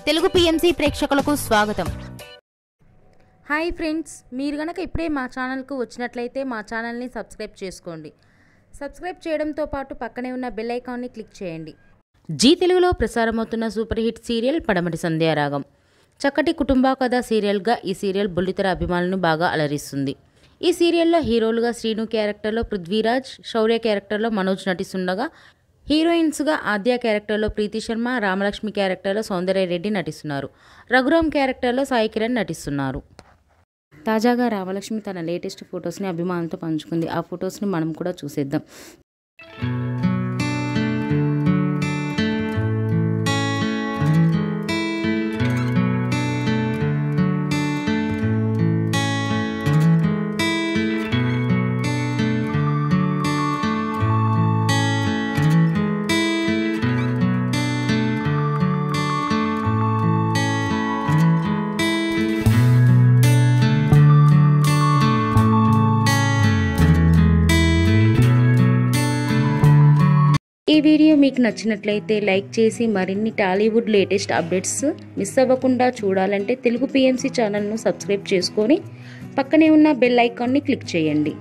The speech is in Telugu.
తెలుగు పిఎంసి ప్రేక్షకులకు స్వాగతం. హాయ్ ఫ్రెండ్స్, మీరు గనక ఇప్పుడే మా ఛానల్కు వచ్చినట్లయితే మా ఛానల్ని సబ్స్క్రైబ్ చేసుకోండి. సబ్స్క్రైబ్ చేయడంతో పాటు పక్కనే ఉన్న బెల్ ఐకాన్ని క్లిక్ చేయండి. జీ తెలుగులో ప్రసారమవుతున్న సూపర్ హిట్ సీరియల్ పడమటి సంధ్యారాగం. చక్కటి కుటుంబ కథ సీరియల్గా ఈ సీరియల్ బుల్లితెర అభిమానులను బాగా అలరిస్తుంది. ఈ సీరియల్లో హీరోలుగా శ్రీను క్యారెక్టర్లో పృథ్వీరాజ్, శౌర్య క్యారెక్టర్లో మనోజ్ నటిస్తుండగా హీరోయిన్స్గా ఆద్య క్యారెక్టర్లో ప్రీతి శర్మ, రామలక్ష్మి క్యారెక్టర్లో సౌందర్య రెడ్డి నటిస్తున్నారు. రఘురామ్ క్యారెక్టర్లో సాయి కిరణ్ నటిస్తున్నారు. తాజాగా రామలక్ష్మి తన లేటెస్ట్ ఫొటోస్ని అభిమానులతో పంచుకుంది. ఆ ఫొటోస్ని మనం కూడా చూసేద్దాం. ఈ వీడియో మీకు నచ్చినట్లయితే లైక్ చేసి మరిన్ని టాలీవుడ్ లేటెస్ట్ అప్డేట్స్ మిస్ అవ్వకుండా చూడాలంటే తెలుగు పిఎంసి ఛానల్ను సబ్స్క్రైబ్ చేసుకొని పక్కనే ఉన్న బెల్ ఐకాన్ని క్లిక్ చేయండి.